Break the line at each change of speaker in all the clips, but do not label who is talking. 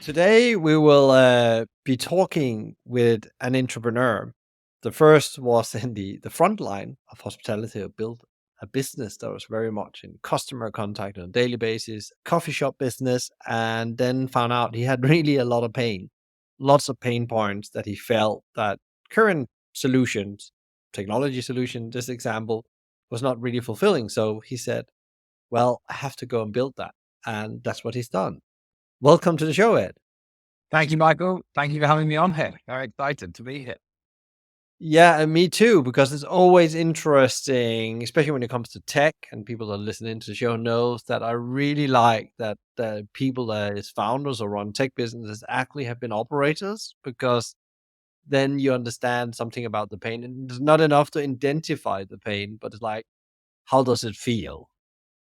Today, we will be talking with an entrepreneur. The first was in the front line of hospitality, to build a business that was very much in customer contact on a daily basis, coffee shop business, and then found out he had really a lot of pain, lots of pain points that he felt that current solutions, technology solution, this example, was not really fulfilling. So he said, well, I have to go and build that. And that's what he's done. Welcome to the show, Ed.
Thank you, Michael. Thank you for having me on here. Very excited to be here.
Yeah, and me too, because it's always interesting, especially when it comes to tech, and people that listen into the show knows that I really like that the people that is founders or run tech businesses actually have been operators, because then you understand something about the pain. And it's not enough to identify the pain, but it's like, how does it feel?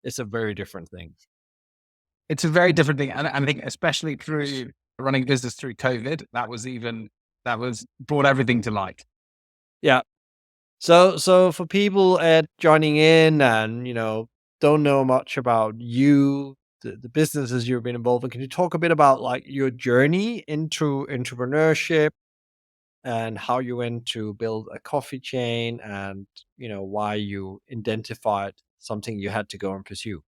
It's a very different thing.
It's a very different thing. And I think especially through running business through COVID, that was brought everything to light.
Yeah. So for people at joining in and don't know much about you, the businesses you've been involved in, can you talk a bit about like your journey into entrepreneurship and how you went to build a coffee chain and why you identified something you had to go and pursue?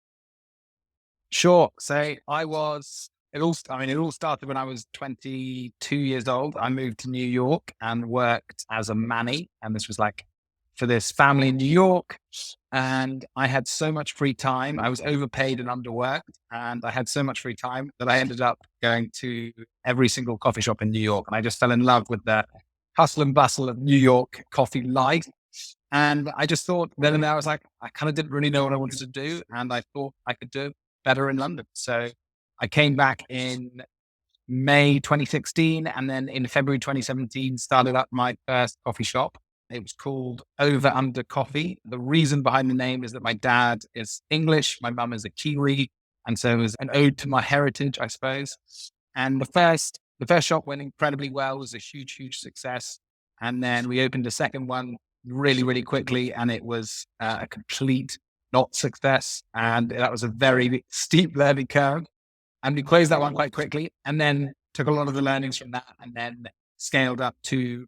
Sure. So it all started when I was 22 years old. I moved to New York and worked as a manny. And this was like for this family in New York. And I had so much free time. I was overpaid and underworked. And I had so much free time that I ended up going to every single coffee shop in New York. And I just fell in love with the hustle and bustle of New York coffee life. And I just thought then and there, I was like, I kind of didn't really know what I wanted to do. And I thought I could do it better in London. So I came back in May 2016. And then in February 2017, started up my first coffee shop. It was called Over Under Coffee. The reason behind the name is that my dad is English, my mum is a Kiwi. And so it was an ode to my heritage, I suppose. And the first shop went incredibly well, it was a huge, huge success. And then we opened a second one really, really quickly. And it was a complete not success. And that was a very steep learning curve. And we closed that one quite quickly and then took a lot of the learnings from that and then scaled up to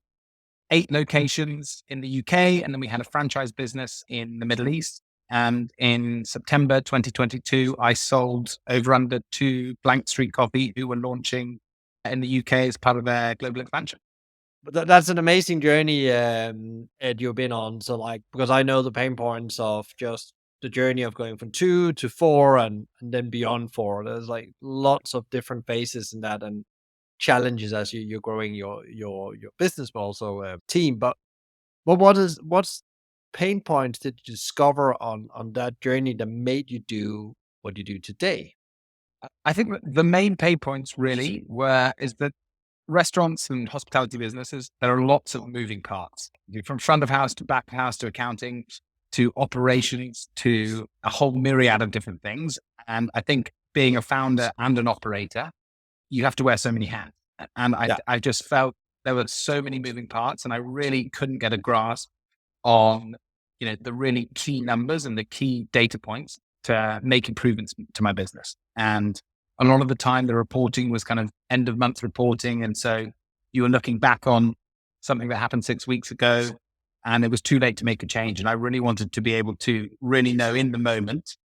8 locations in the UK. And then we had a franchise business in the Middle East. And in September 2022, I sold Over Under to Blank Street Coffee, who were launching in the UK as part of their global expansion.
But that's an amazing journey, Ed, you've been on. So, like, because I know the pain points of just the journey of going from 2 to 4 and then beyond 4. There's like lots of different phases in that and challenges as you're growing your business, but also team. But what's pain points did you discover on that journey that made you do what you do today?
I think that the main pain points really is that restaurants and hospitality businesses, there are lots of moving parts from front of house to back of house to accounting to operations to a whole myriad of different things. And I think being a founder and an operator, you have to wear so many hats. And
Yeah.
I just felt there were so many moving parts and I really couldn't get a grasp on, the really key numbers and the key data points to make improvements to my business. And a lot of the time the reporting was kind of end of month reporting. And so you were looking back on something that happened 6 weeks ago and it was too late to make a change. And I really wanted to be able to really know in the moment,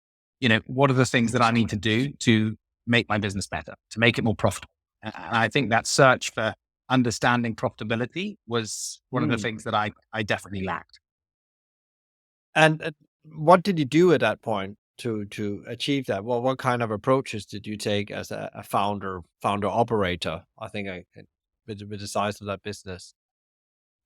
what are the things that I need to do to make my business better, to make it more profitable. And I think that search for understanding profitability was one of the things that I definitely lacked.
And what did you do at that point to achieve that? Well, what kind of approaches did you take as a founder operator? I think with the size of that business.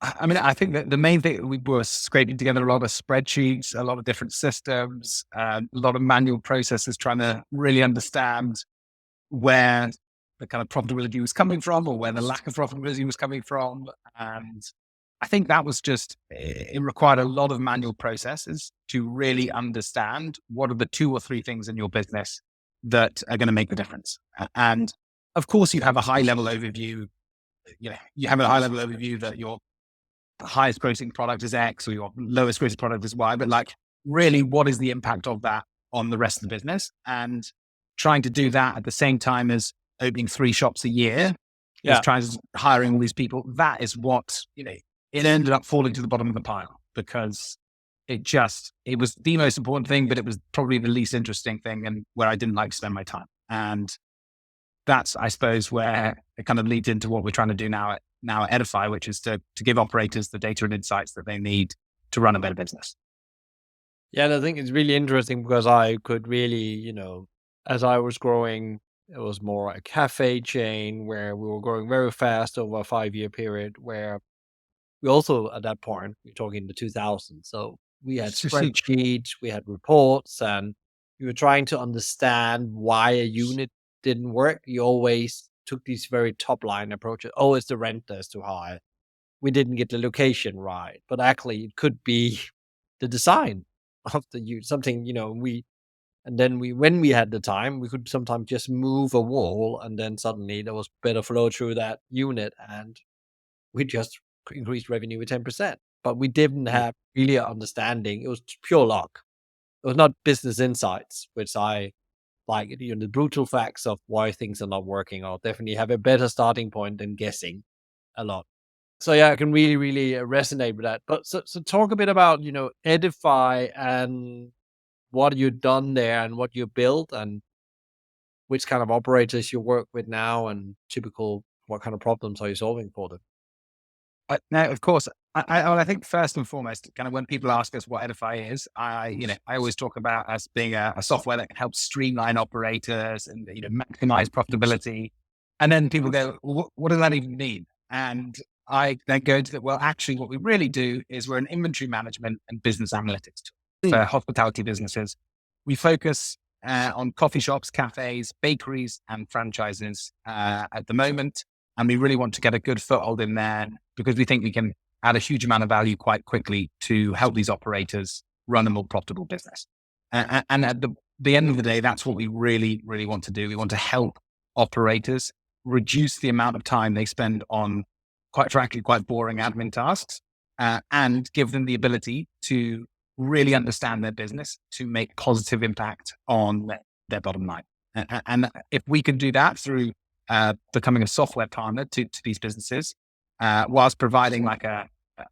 I think that the main thing we were scraping together a lot of spreadsheets, a lot of different systems, a lot of manual processes, trying to really understand where the kind of profitability was coming from or where the lack of profitability was coming from. And I think that was it required a lot of manual processes to really understand what are the 2 or 3 things in your business that are going to make the difference. And of course, you have a high level overview. You have a high level overview that your highest grossing product is X or your lowest grossing product is Y, but like really what is the impact of that on the rest of the business? And trying to do that at the same time as opening 3 shops a year, was
Yeah.
trying hiring all these people. That is what, it ended up falling to the bottom of the pile because it was the most important thing, but it was probably the least interesting thing and where I didn't like to spend my time. And that's, I suppose, where it kind of leads into what we're trying to do now at Edify, which is to give operators the data and insights that they need to run a better business.
Yeah, and I think it's really interesting because I could really, as I was growing, it was more a cafe chain where we were growing very fast over a 5-year period where we also at that point, we're talking the 2000s. So we had spreadsheets, we had reports, and we were trying to understand why a unit didn't work. You always took these very top line approaches. Oh, it's the rent that's too high. We didn't get the location right. But actually it could be the design of the unit, something, and then when we had the time, we could sometimes just move a wall and then suddenly there was better flow through that unit and we just increased revenue with 10%. But we didn't
Yeah.
have really a understanding. It was pure luck. It was not business insights, which I like, the brutal facts of why things are not working. I'll definitely have a better starting point than guessing a lot. So yeah, I can really, really resonate with that. But so talk a bit about, Edify and what you've done there and what you built and which kind of operators you work with now and typical what kind of problems are you solving for them?
Now, of course, I think first and foremost, kind of when people ask us what Edify is, I always talk about us being a software that can help streamline operators and, maximize profitability. And then people go, what does that even mean? And I then go into that, well, actually, what we really do is we're an inventory management and business analytics tool for hospitality businesses. We focus on coffee shops, cafes, bakeries, and franchises at the moment. And we really want to get a good foothold in there because we think we can add a huge amount of value quite quickly to help these operators run a more profitable business. And at the end of the day, that's what we really, really want to do. We want to help operators reduce the amount of time they spend on, quite frankly, quite boring admin tasks, and give them the ability to really understand their business to make positive impact on their bottom line. And if we can do that through becoming a software partner to these businesses, whilst providing like a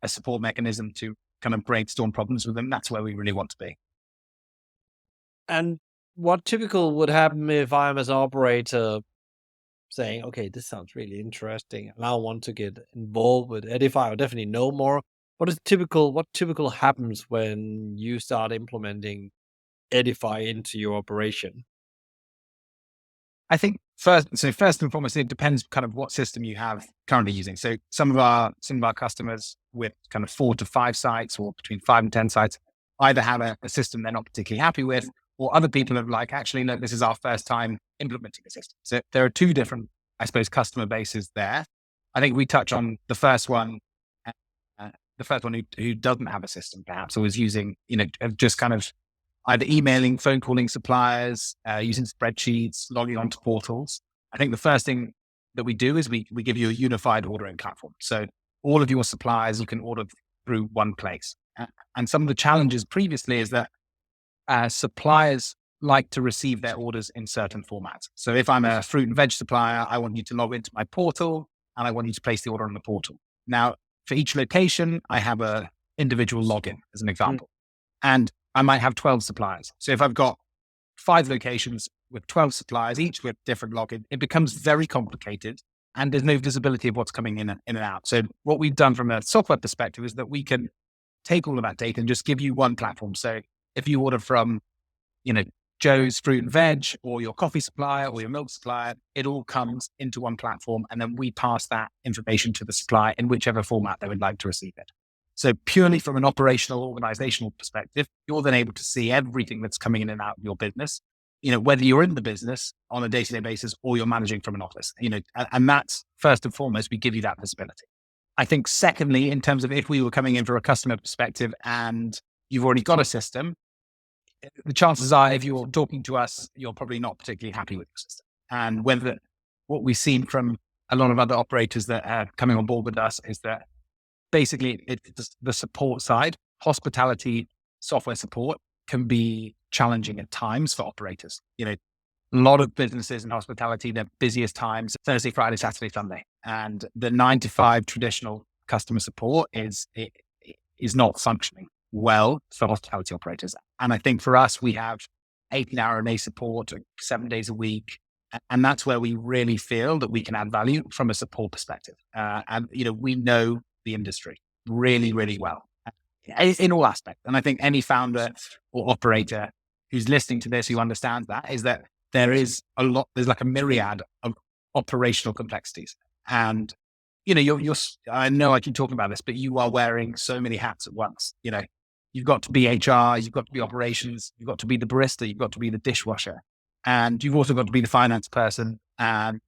support mechanism to kind of brainstorm problems with them, that's where we really want to be.
And what typical would happen if I'm as an operator saying, okay, this sounds really interesting and I want to get involved with Edify or definitely know more. What typical happens when you start implementing Edify into your operation?
I think first and foremost, it depends kind of what system you have currently using. So some of our customers with kind of 4 to 5 sites or between 5 and 10 sites either have a system they're not particularly happy with, or other people are like, actually, no, this is our first time implementing a system. So there are 2 different, I suppose, customer bases there. I think we touch on the first one, who doesn't have a system perhaps, or is using, just kind of either emailing, phone calling suppliers, using spreadsheets, logging onto portals. I think the first thing that we do is we give you a unified ordering platform. So all of your suppliers, you can order through one place. And some of the challenges previously is that suppliers like to receive their orders in certain formats. So if I'm a fruit and veg supplier, I want you to log into my portal and I want you to place the order on the portal. Now, for each location, I have a individual login as an example. And I might have 12 suppliers. So if I've got 5 locations with 12 suppliers, each with different login, it becomes very complicated and there's no visibility of what's coming in and out. So what we've done from a software perspective is that we can take all of that data and just give you one platform. So if you order from, Joe's Fruit and Veg or your coffee supplier or your milk supplier, it all comes into one platform. And then we pass that information to the supplier in whichever format they would like to receive it. So purely from an operational, organizational perspective, you're then able to see everything that's coming in and out of your business, whether you're in the business on a day-to-day basis or you're managing from an office, and that's first and foremost, we give you that visibility. I think secondly, in terms of if we were coming in from a customer perspective and you've already got a system, the chances are if you're talking to us, you're probably not particularly happy with the system. And what we've seen from a lot of other operators that are coming on board with us is that basically it's the support side, hospitality software support can be challenging at times for operators. a lot of businesses in hospitality, their busiest times, Thursday, Friday, Saturday, Sunday. And the 9 to 5 traditional customer support is not functioning well for hospitality operators. And I think for us, we have 18-hour a day support, 7 days a week. And that's where we really feel that we can add value from a support perspective. And, we know the industry really, really well in all aspects. And I think any founder or operator who's listening to this, who understands that, is that there's like a myriad of operational complexities. And, I know I keep talking about this, but you are wearing so many hats at once. You've got to be HR, you've got to be operations, you've got to be the barista, you've got to be the dishwasher, and you've also got to be the finance person. And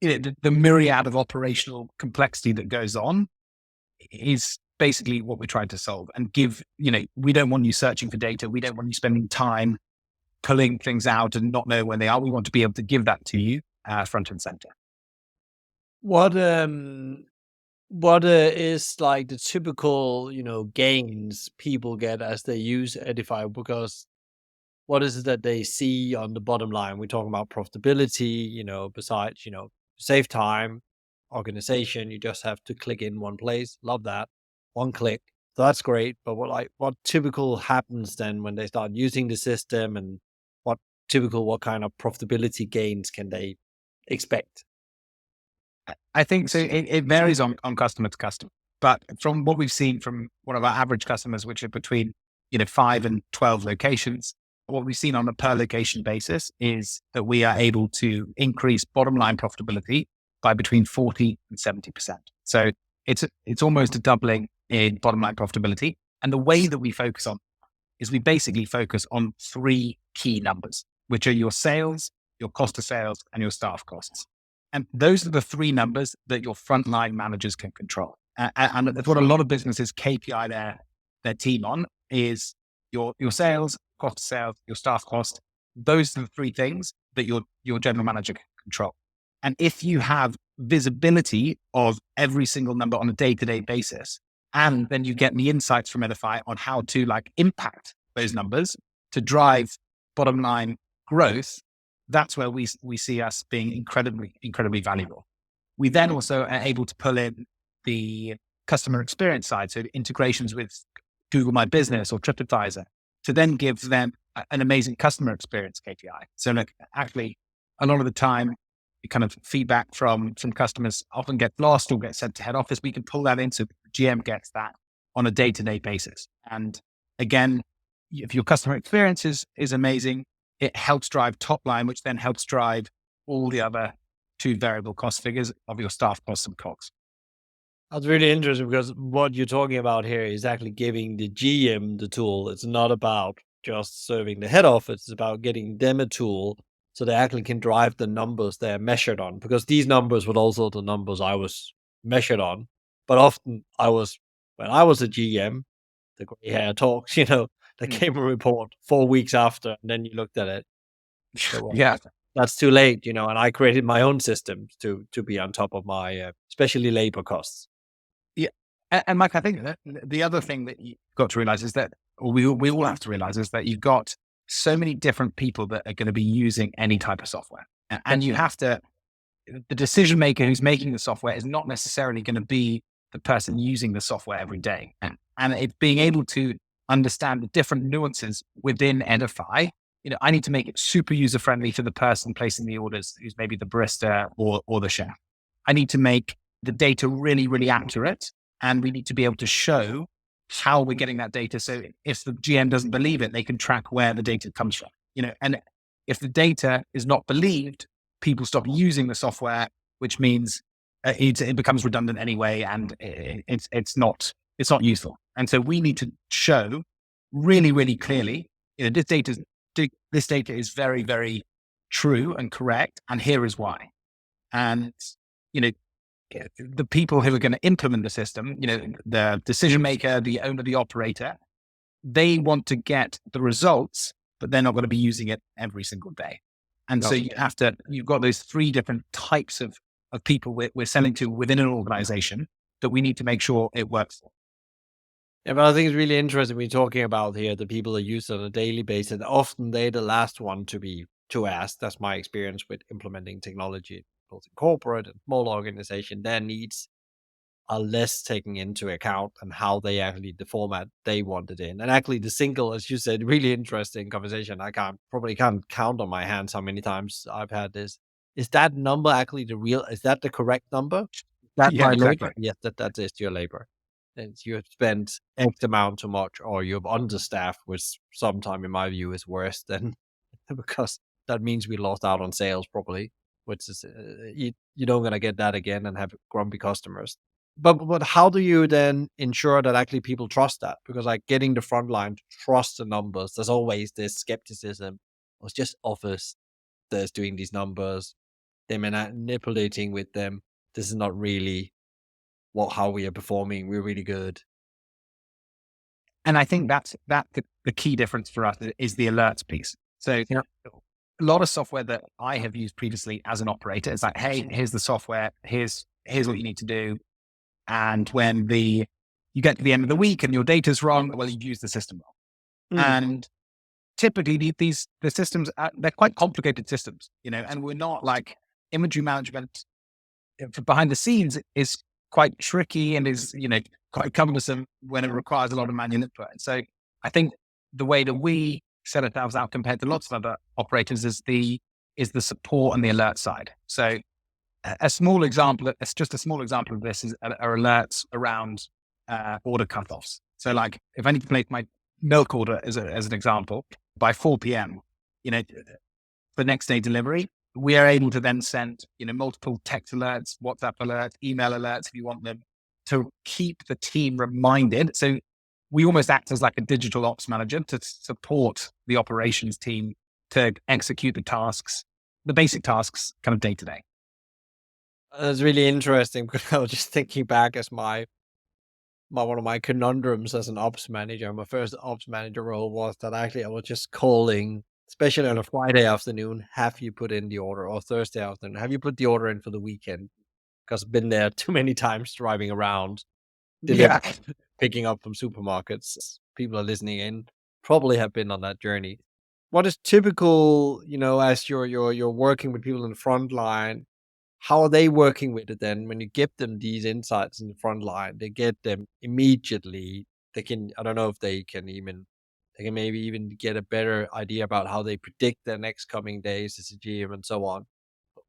the myriad of operational complexity that goes on is basically what we're trying to solve and give. We don't want you searching for data. We don't want you spending time pulling things out and not know when they are. We want to be able to give that to you front and center.
What is like the typical, gains people get as they use Edify? Because what is it that they see on the bottom line? We're talking about profitability, besides, save time, organization, you just have to click in one place. Love that. One click. So that's great. But what typical happens then when they start using the system, and what kind of profitability gains can they expect?
I think so. It varies on customer to customer, but from what we've seen from one of our average customers, which are between 5 and 12 locations, what we've seen on a per location basis is that we are able to increase bottom line profitability by between 40 and 70%. So it's almost a doubling in bottom line profitability. And the way that we focus on is we basically focus on 3 key numbers, which are your sales, your cost of sales, and your staff costs. And those are the 3 numbers that your frontline managers can control. And that's what a lot of businesses KPI their team on is your sales, cost of sales, your staff cost. Those are the 3 things that your general manager can control. And if you have visibility of every single number on a day-to-day basis, and then you get the insights from Edify on how to impact those numbers to drive bottom line growth, that's where we see us being incredibly, incredibly valuable. We then also are able to pull in the customer experience side, so integrations with Google My Business or TripAdvisor, to then give them an amazing customer experience KPI. So actually, a lot of the time, kind of feedback from customers often get lost or get sent to head office. We can pull that in so GM gets that on a day-to-day basis. And again, if your customer experience is amazing, it helps drive top line, which then helps drive all the other 2 variable cost figures of your staff costs and COGS.
That's really interesting, because what you're talking about here is actually giving the GM the tool. It's not about just serving the head office. It's about getting them a tool so they actually can drive the numbers they're measured on, because these numbers were also the numbers I was measured on. But often when I was a GM, the gray hair talks, there came a report 4 weeks after, and then you looked at it. So,
Yeah.
that's too late, and I created my own systems to be on top of my, especially labor costs.
Yeah. And Mike, I think that the other thing that you've got to realize is that, or we all have to realize, is that you've got so many different people that are going to be using any type of software. And you have to, the decision maker who's making the software is not necessarily going to be the person using the software every day. And it's being able to understand the different nuances within Edify. I need to make it super user friendly for the person placing the orders, who's maybe the barista or the chef. I need to make the data really, really accurate. And we need to be able to show how we're getting that data. So if the GM doesn't believe it, they can track where the data comes from. And if the data is not believed, people stop using the software, which means it becomes redundant anyway, and it's not useful. And so we need to show really, really clearly, this data is very, very true and correct, and here is why. And the people who are going to implement the system, the decision maker, the owner, the operator, they want to get the results, but they're not going to be using it every single day. And so you've got those 3 different types of people we're selling to within an organization that we need to make sure it works for.
Yeah, but I think it's really interesting we're talking about here the people that use it on a daily basis. Often they're the last one to be to ask. That's my experience with implementing technology, both in corporate and small organization. Their needs are less taking into account and how they actually the format they want it in. And actually the single, as you said, really interesting conversation. I probably can't count on my hands how many times I've had this. Is that number actually is that the correct number? Is that
Yeah,
my
exactly.
labor? Yes, that is your labor. And you have spent X amount too much, or you've understaffed, which sometime in my view is worse than because that means we lost out on sales probably, which is you don't gonna get that again and have grumpy customers. But how do you then ensure that actually people trust that? Because like getting the front line to trust the numbers, there's always this skepticism. It's just office that's doing these numbers. They're manipulating with them. This is not really how we are performing. We're really good.
And I think that's the key difference for us is the alerts piece. So
Yeah.
a lot of software that I have used previously as an operator, it's like, hey, here's the software, here's what you need to do. And when you get to the end of the week and your data's wrong, well, you've used the system wrong.
Mm,
And typically the systems, they're quite complicated systems, and we're not like inventory management behind the scenes is quite tricky and is, quite cumbersome when it requires a lot of manual input. And so I think the way that we set ourselves out compared to lots of other operators is the support and the alert side. So a small example, it's just a small example of this are alerts around order cutoffs. So like if I need to place my milk order as an example by 4 p.m., for next day delivery, we are able to then send, multiple text alerts, WhatsApp alerts, email alerts if you want them to keep the team reminded. So we almost act as like a digital ops manager to support the operations team to execute the basic tasks kind of day to day.
that's really interesting because I was just thinking back as one of my conundrums as an ops manager. My first ops manager role was that actually I was just calling, especially on a Friday afternoon, have you put in the order, or Thursday afternoon, have you put the order in for the weekend? Because I've been there too many times driving around,
Yeah.
picking up from supermarkets. People are listening in, probably have been on that journey. What is typical, as you're working with people in the front line, how are they working with it then? When you give them these insights in the front line, they get them immediately. They can, I don't know if they can maybe even get a better idea about how they predict their next coming days as a GM and so on.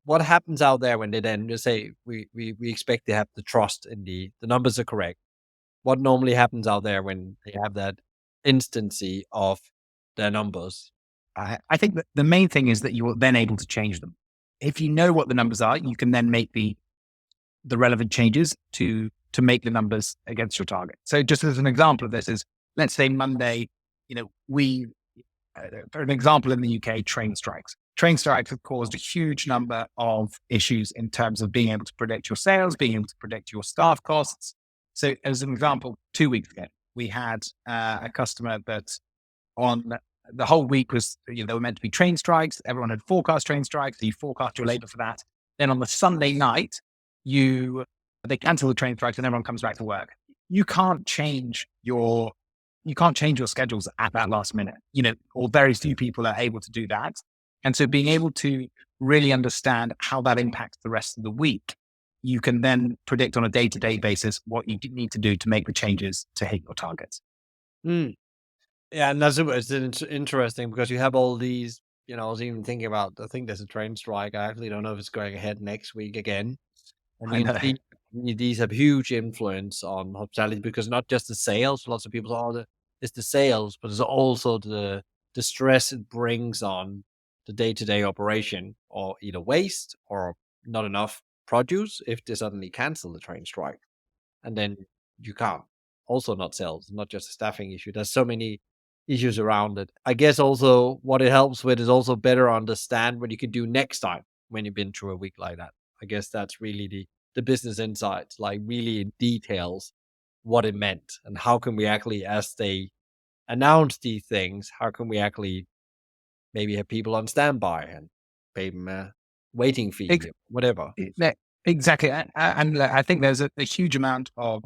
What happens out there when they then just say, we expect they have the trust in the numbers are correct? What normally happens out there when they have that instancy of their numbers?
I think that the main thing is that you are then able to change them. If you know what the numbers are, you can then make the relevant changes to make the numbers against your target. So just as an example of this is, let's say Monday, we, for an example in the UK, train strikes. Train strikes have caused a huge number of issues in terms of being able to predict your sales, being able to predict your staff costs. So as an example, 2 weeks ago, we had a customer that on the whole week was, there were meant to be train strikes. Everyone had forecast train strikes. So you forecast your labor for that. Then on the Sunday night, they cancel the train strikes and everyone comes back to work. You can't change your schedules at that last minute, or very few people are able to do that. And so being able to really understand how that impacts the rest of the week, you can then predict on a day-to-day basis what you need to do to make the changes to hit your targets.
Mm. Yeah, and it's interesting because you have all these, I was even thinking about, I think there's a train strike. I actually don't know if it's going ahead next week again. And
I
you can
know.
see these have huge influence on hospitality because not just the sales, lots of people say, oh, it's the sales, but it's also the stress it brings on the day-to-day operation, or either waste or not enough produce if they suddenly cancel the train strike. And then you can't also not sell. It's not just a staffing issue. There's so many issues around it. I guess also what it helps with is also better understand what you can do next time when you've been through a week like that. I guess that's really the business insights, like really in details what it meant and how can we actually, as they announce these things, how can we actually maybe have people on standby and pay them a waiting fee,
Ex-
whatever.
Exactly. And I think there's a huge amount of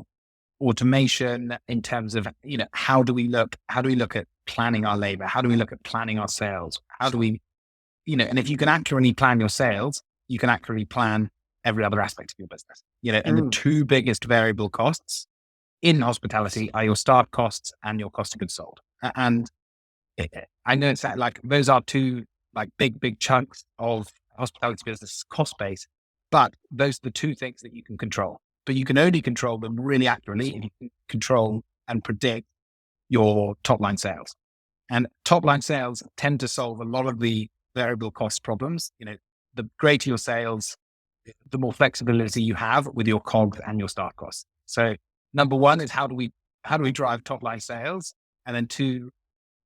automation in terms of, how do we look at planning our labor? How do we look at planning our sales? How do we and if you can accurately plan your sales, you can accurately plan every other aspect of your business, and the
Mm,
two biggest variable costs in hospitality are your staff costs and your cost of goods sold. And I know it's like those are two like big chunks of hospitality business cost base, but those are the two things that you can control. But you can only control them really accurately if you can control and predict your top line sales. And top line sales tend to solve a lot of the variable cost problems. The greater your sales, the more flexibility you have with your COGS and your staff costs. So number one is how do we drive top line sales? And then two,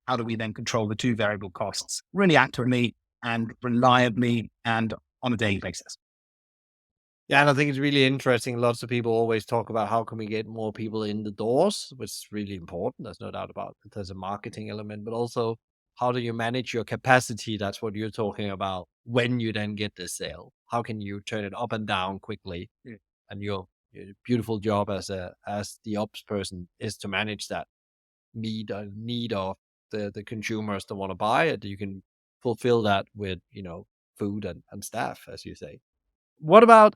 how do we then control the two variable costs really accurately and reliably and on a daily basis?
yeah, and I think it's really interesting. Lots of people always talk about how can we get more people in the doors, which is really important. There's no doubt about it. There's a marketing element, but also how do you manage your capacity? That's what you're talking about. When you then get the sale, how can you turn it up and down quickly?
Yeah.
And your beautiful job as the ops person is to manage that need of the consumers that want to buy it. You can fulfill that with food and staff, as you say. What about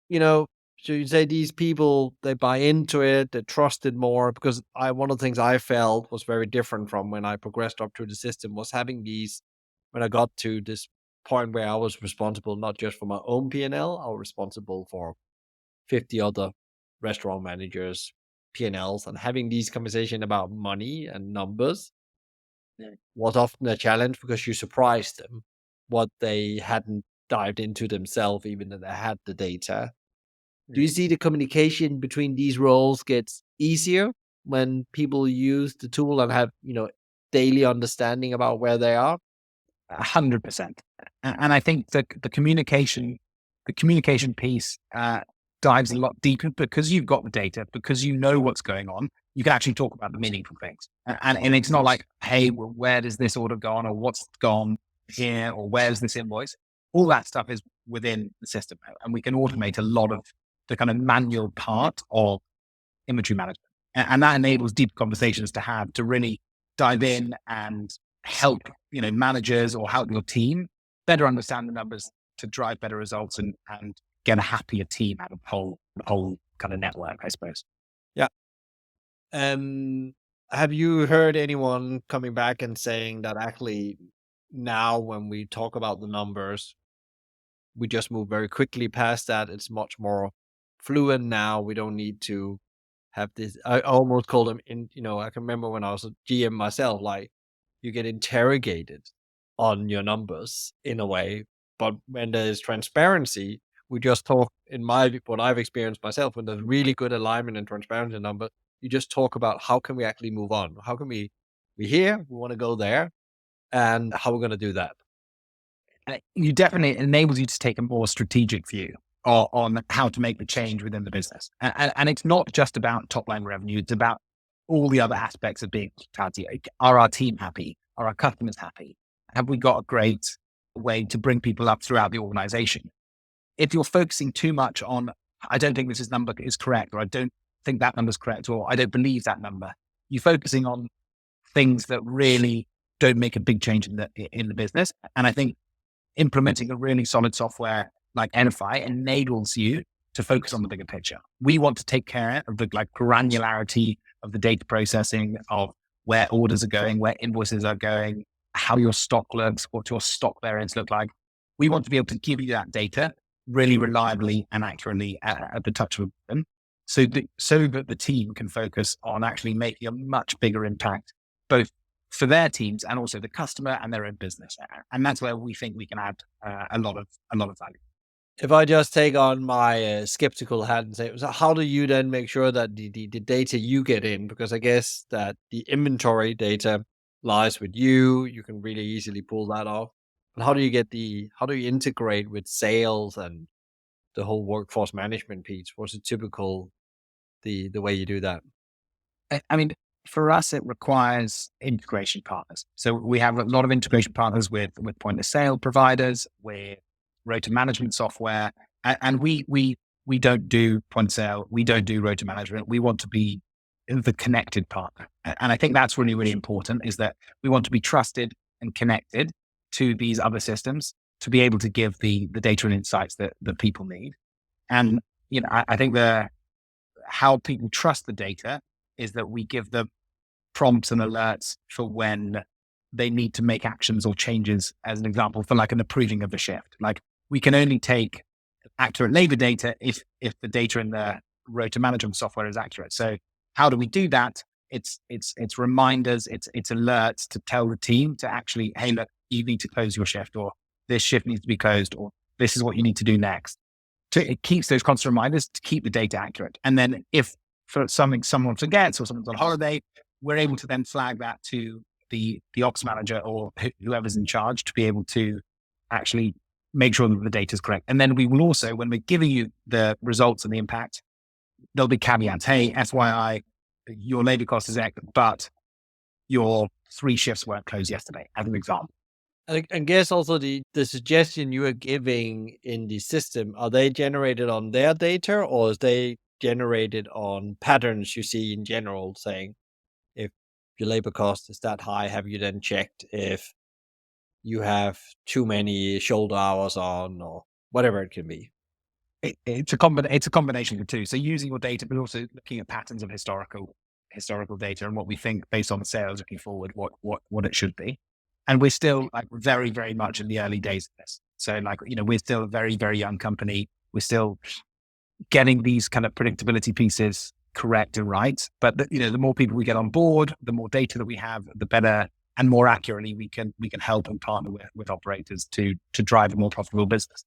you know, so you say these people, they buy into it, they trust it more because one of the things I felt was very different from when I progressed up through the system was having these, when I got to this point where I was responsible not just for my own P&L, I was responsible for 50 other restaurant managers, P&Ls, and having these conversation about money and numbers was often a challenge because you surprised them what they hadn't dived into themselves, even though they had the data. Do you see the communication between these roles gets easier when people use the tool and have, daily understanding about where they are?
100%. And I think that the communication piece dives a lot deeper because you've got the data, because you know what's going on. You can actually talk about the meaningful things, and it's not like, hey, well, where does this order go on, or what's gone here, or where's this invoice? All that stuff is within the system, and we can automate a lot of the kind of manual part of inventory management, and that enables deep conversations to have to really dive in and help managers or help your team better understand the numbers to drive better results and get a happier team out of the whole kind of network, I suppose.
Yeah. Have you heard anyone coming back and saying that actually now when we talk about the numbers, we just move very quickly past that. It's much more fluent now. We don't need to have this. I almost call them I can remember when I was a GM myself, like you get interrogated on your numbers in a way. But when there's transparency, we just talk what I've experienced myself, when there's really good alignment and transparency in number, you just talk about how can we actually move on? How can we here, we want to go there, and how we're gonna do that.
You definitely enables you to take a more strategic view on how to make the change within the business. And it's not just about top line revenue. It's about all the other aspects of being hospitality. Are our team happy? Are our customers happy? Have we got a great way to bring people up throughout the organization? If you're focusing too much on, I don't think this number is correct, or I don't think that number is correct, or I don't believe that number, you're focusing on things that really don't make a big change in the business. And I think implementing a really solid software like Edify enables you to focus on the bigger picture. We want to take care of the granularity of the data processing of where orders are going, where invoices are going, how your stock looks, what your stock variants look like. We want to be able to give you that data really reliably and accurately at the touch of a button, so that the team can focus on actually making a much bigger impact, both for their teams and also the customer and their own business. And that's where we think we can add a lot of value.
If I just take on my skeptical hat and say, so how do you then make sure that the data you get in, because I guess that the inventory data lies with you, you can really easily pull that off. But how do you integrate with sales and the whole workforce management piece? What's a typical the way you do that?
I mean, for us, it requires integration partners. So we have a lot of integration partners with point of sale providers, with rota management software, and we don't do point of sale, we don't do rota management. We want to be the connected partner, and I think that's really important. Is that we want to be trusted and connected to these other systems to be able to give the data and insights that people need. And, I think how people trust the data is that we give them prompts and alerts for when they need to make actions or changes, as an example, for like an approving of a shift. Like, we can only take accurate labor data if the data in the rota management software is accurate. So how do we do that? It's reminders, it's alerts to tell the team to actually, hey, look, you need to close your shift, or this shift needs to be closed, or this is what you need to do next. It keeps those constant reminders to keep the data accurate. And then if for something someone forgets or someone's on holiday, we're able to then flag that to the ops manager or whoever's in charge to be able to actually make sure that the data is correct. And then we will also, when we're giving you the results and the impact, there'll be caveats. Hey, FYI, your labor cost is X, but your 3 shifts weren't closed yesterday, as an example.
I guess also the suggestion you are giving in the system, are they generated on their data, or is they generated on patterns you see in general, saying if your labor cost is that high, have you then checked if you have too many shoulder hours on, or whatever it can be?
It's a combination of the two. So using your data, but also looking at patterns of historical data and what we think based on the sales looking forward, what it should be. And we're still like very, very much in the early days of this. So like, we're still a very, very young company. We're still getting these kind of predictability pieces correct and right. But the more people we get on board, the more data that we have, the better and more accurately we can help and partner with operators to drive a more profitable business.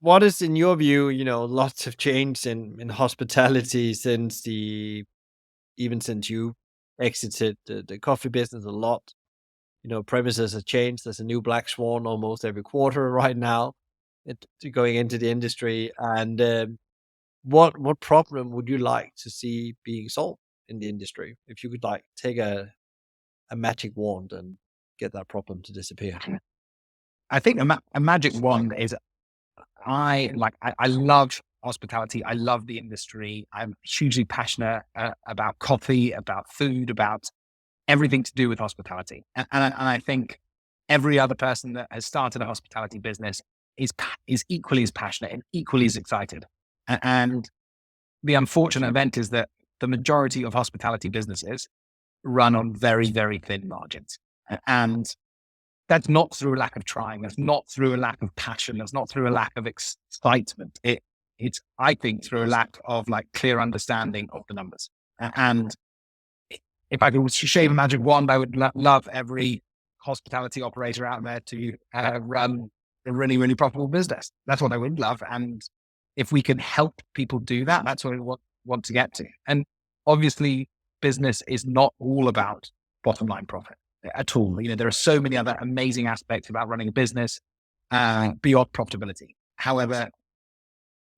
What is, in your view, lots have changed in hospitality since you exited the coffee business a lot. Premises have changed. There's a new black swan almost every quarter right now, going into the industry. And what problem would you like to see being solved in the industry if you could like take a magic wand and get that problem to disappear?
I think a magic wand is, I love hospitality. I love the industry. I'm hugely passionate about coffee, about food, about everything to do with hospitality. And I think every other person that has started a hospitality business is equally as passionate and equally as excited. And the unfortunate event is that the majority of hospitality businesses run on very, very thin margins. And that's not through a lack of trying. That's not through a lack of passion. That's not through a lack of excitement. It's, I think, through a lack of like clear understanding of the numbers. And if I could shave a magic wand, I would love every hospitality operator out there to run a really, really profitable business. That's what I would love. And if we can help people do that, that's what we want to get to. And obviously, business is not all about bottom line profit at all. There are so many other amazing aspects about running a business beyond profitability. However,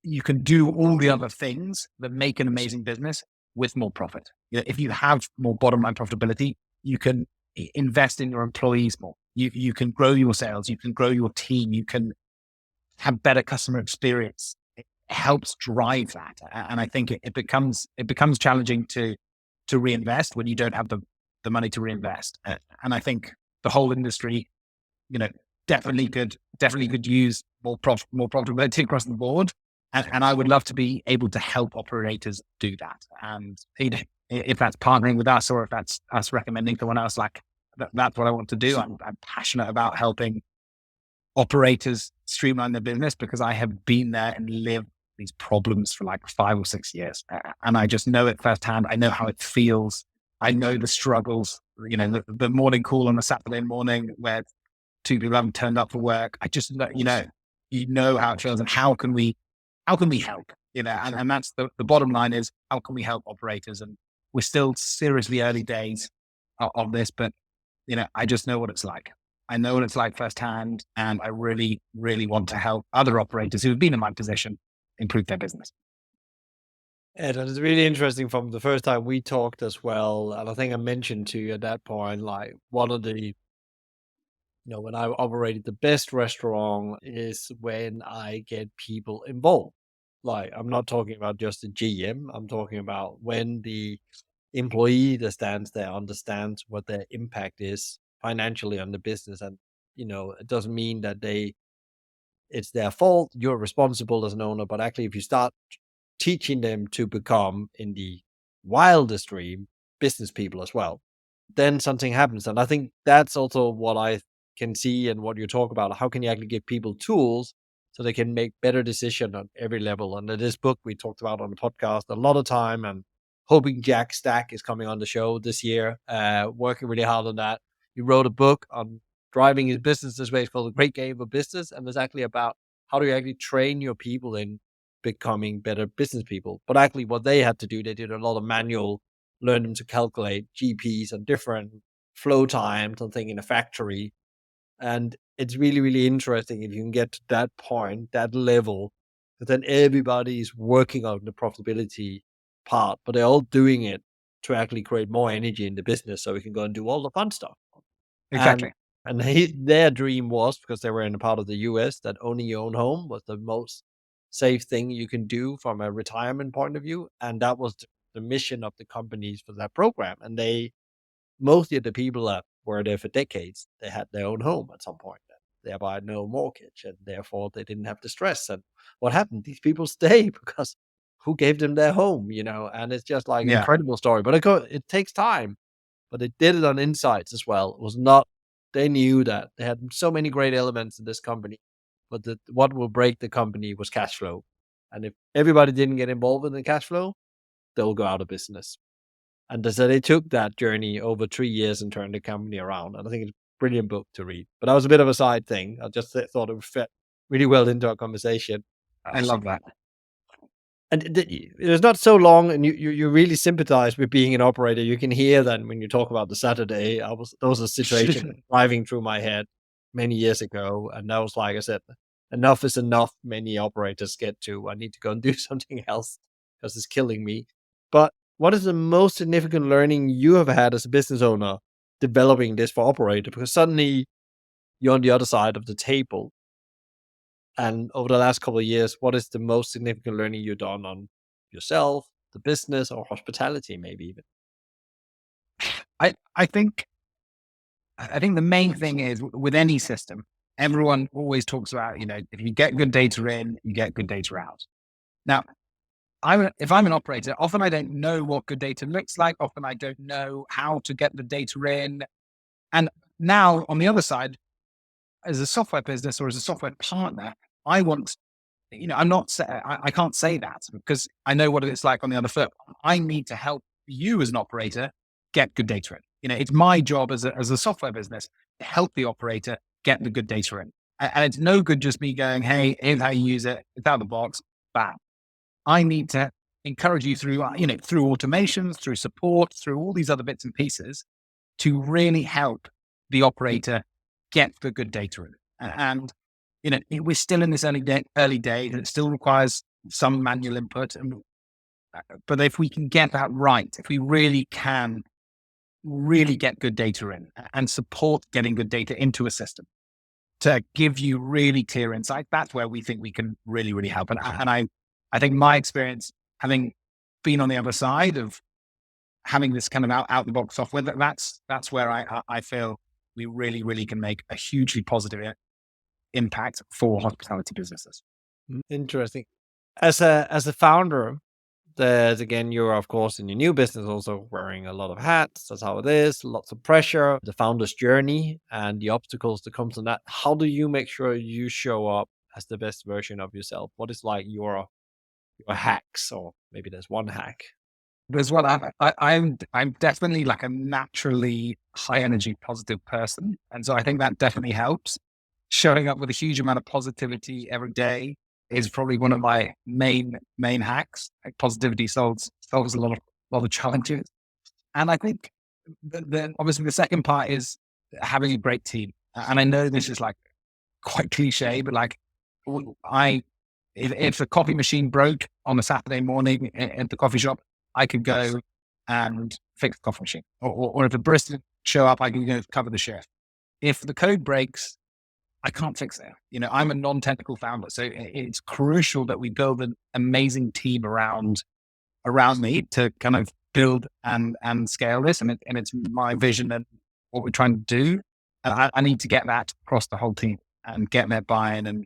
you can do all the other things that make an amazing business with more profit. If you have more bottom line profitability, you can invest in your employees more. You can grow your sales. You can grow your team. You can have better customer experience. It helps drive that. And I think it becomes challenging to reinvest when you don't have the money to reinvest. And I think the whole industry, definitely could use more profitability across the board. And I would love to be able to help operators do that. And if that's partnering with us or if that's us recommending someone else, like that's what I want to do. I'm passionate about helping operators streamline their business because I have been there and lived these problems for like 5 or 6 years. And I just know it firsthand. I know how it feels. I know the struggles, the morning call on a Saturday morning where 2 people haven't turned up for work. I just know, you know how it feels and how can we help, and that's the bottom line is how can we help operators? And we're still seriously early days of this, but, I just know what it's like. I know what it's like firsthand. And I really, really want to help other operators who have been in my position improve their business.
And it's really interesting from the first time we talked as well. And I think I mentioned to you at that point, like one of the, when I operated the best restaurant is when I get people involved. Like, I'm not talking about just the GM. I'm talking about when the employee that stands there understands what their impact is financially on the business. And, it doesn't mean that it's their fault. You're responsible as an owner. But actually, if you start teaching them to become, in the wildest dream, business people as well, then something happens. And I think that's also what I can see and what you talk about. How can you actually give people tools so they can make better decisions on every level? And in this book we talked about on the podcast a lot of time, and hoping Jack Stack is coming on the show this year, working really hard on that. He wrote a book on driving his business this way. It's called The Great Game of Business, and it's actually about how do you actually train your people in becoming better business people. But actually what they had to do, they did a lot of manual, learn them to calculate GPs and different flow times, something in a factory. And it's really, really interesting if you can get to that point, that level, but then everybody is working on the profitability part, but they're all doing it to actually create more energy in the business so we can go and do all the fun stuff. And
Exactly.
their dream was, because they were in a part of the US that owning your own home was the most safe thing you can do from a retirement point of view. And that was the mission of the companies for that program. And mostly the people that were there for decades, they had their own home at some point, and thereby no mortgage, and therefore they didn't have the stress. And what happened? These people stay because who gave them their home, And it's just like an
Yeah.
incredible story. But it takes time, but they did it on insights as well. It was not, they knew that they had so many great elements in this company, but what will break the company was cash flow. And if everybody didn't get involved in the cash flow, they'll go out of business. And so they took that journey over 3 years and turned the company around. And I think it's a brilliant book to read. But that was a bit of a side thing. I just thought it would fit really well into our conversation.
I love that.
And it was not so long, and you really sympathize with being an operator. You can hear that when you talk about the Saturday. There was a situation driving through my head many years ago, and that was like I said, enough is enough. Many operators get to. I need to go and do something else because it's killing me. But what is the most significant learning you have had as a business owner developing this for operator? Because suddenly you're on the other side of the table. And over the last couple of years, what is the most significant learning you've done on yourself, the business, or hospitality, maybe even?
I think the main thing is with any system, everyone always talks about, if you get good data in, you get good data out. Now, if I'm an operator, often I don't know what good data looks like. Often I don't know how to get the data in. And now on the other side, as a software business or as a software partner, I want, I can't say that because I know what it's like on the other foot. I need to help you as an operator get good data in. It's my job as a software business to help the operator get the good data in. And it's no good just me going, hey, here's how you use it. It's out of the box. Bam. I need to encourage you through, through automations, through support, through all these other bits and pieces to really help the operator get the good data in. And, we're still in this early day, and it still requires some manual input. But if we can get that right, if we really can really get good data in and support getting good data into a system to give you really clear insight, that's where we think we can really, really help. And I think my experience, having been on the other side of having this kind of out the box software, that's where I feel we really, really can make a hugely positive impact for hospitality businesses.
Interesting. As a founder, there's again, you're of course in your new business also wearing a lot of hats. That's how it is. Lots of pressure, the founder's journey, and the obstacles that comes from that. How do you make sure you show up as the best version of yourself? What is like your hacks, or maybe there's one hack?
There's what I'm definitely like a naturally high energy, positive person. And so I think that definitely helps. Showing up with a huge amount of positivity every day is probably one of my main hacks. Like positivity solves a lot of challenges. And I think obviously the second part is having a great team. And I know this is like quite cliche, but like if the coffee machine broke on a Saturday morning at the coffee shop, I could go and fix the coffee machine. Or if a barista didn't show up, I can go cover the shift. If the code breaks, I can't fix it. I'm a non-technical founder. So it's crucial that we build an amazing team around me to kind of build and scale this. And it's my vision and what we're trying to do. And I need to get that across the whole team and get their buy-in. And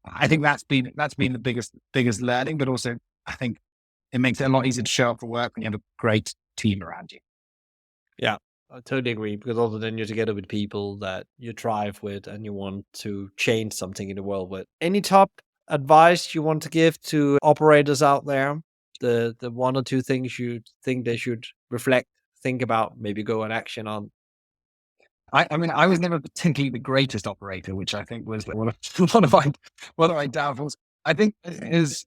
I think that's been the biggest learning, but also I think it makes it a lot easier to show up for work when you have a great team around you.
Yeah, I totally agree, because also then you're together with people that you thrive with and you want to change something in the world with. Any top advice you want to give to operators out there? The one or two things you think they should reflect, think about, maybe go in action on?
I mean, I was never particularly the greatest operator, which I think was one of my downfalls. I think as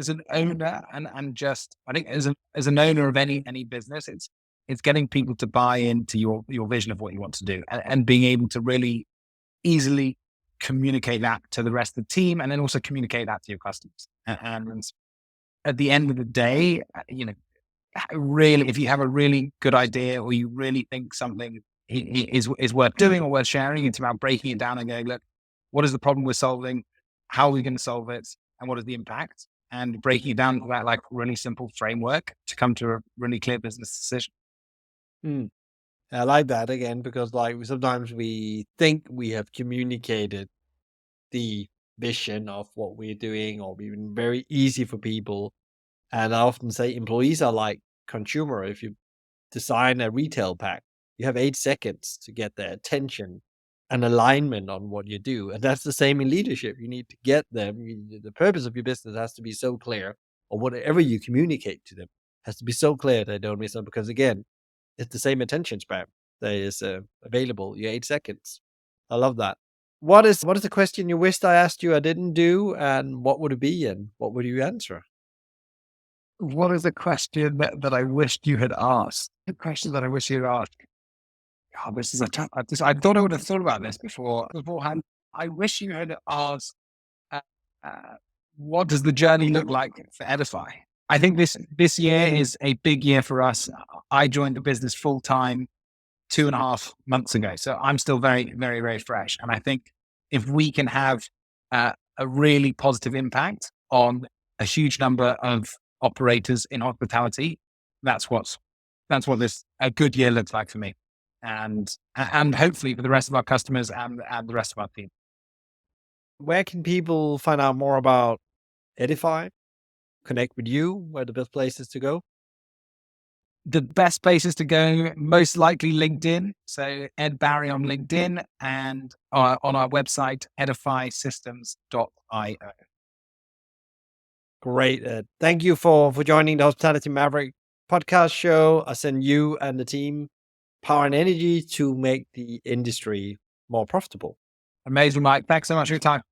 an owner and just I think as an owner of any business, it's getting people to buy into your vision of what you want to do, and being able to really easily communicate that to the rest of the team, and then also communicate that to your customers. And at the end of the day, really, if you have a really good idea or you really think something is worth doing or worth sharing, it's about breaking it down and going, look, what is the problem we're solving? How are we going to solve it? And what is the impact? And breaking it down to that like really simple framework to come to a really clear business decision.
Hmm. I like that again, because like sometimes we think we have communicated the vision of what we're doing, or we've been very easy for people. And I often say employees are like consumer. If you design a retail pack, you have 8 seconds to get their attention and alignment on what you do. And that's the same in leadership. You need to get them. The purpose of your business has to be so clear, or whatever you communicate to them has to be so clear they don't miss out. Because again, it's the same attention span that is available. Your 8 seconds. I love that. What is the question you wished I asked you I didn't do, and what would it be, and what would you answer?
What is a question that I wished you had asked? A question that I wish you had asked. God, this is a tough. I thought I would have thought about this beforehand. I wish you had asked, uh, uh, what does the journey look like for Edify? I think this year is a big year for us. I joined the business full time 2.5 months ago, so I'm still very, very, very fresh. And I think if we can have a really positive impact on a huge number of operators in hospitality, that's what this a good year looks like for me, and hopefully for the rest of our customers and the rest of our team.
Where can people find out more about Edify? Connect with you? Where are the best places to go?
The best places to go, most likely LinkedIn. So Ed Barry on LinkedIn, and on our website, edifysystems.io.
Great. Thank you for joining the Hospitality Maverick podcast show. I send you and the team power and energy to make the industry more profitable.
Amazing, Mike. Thanks so much for your time.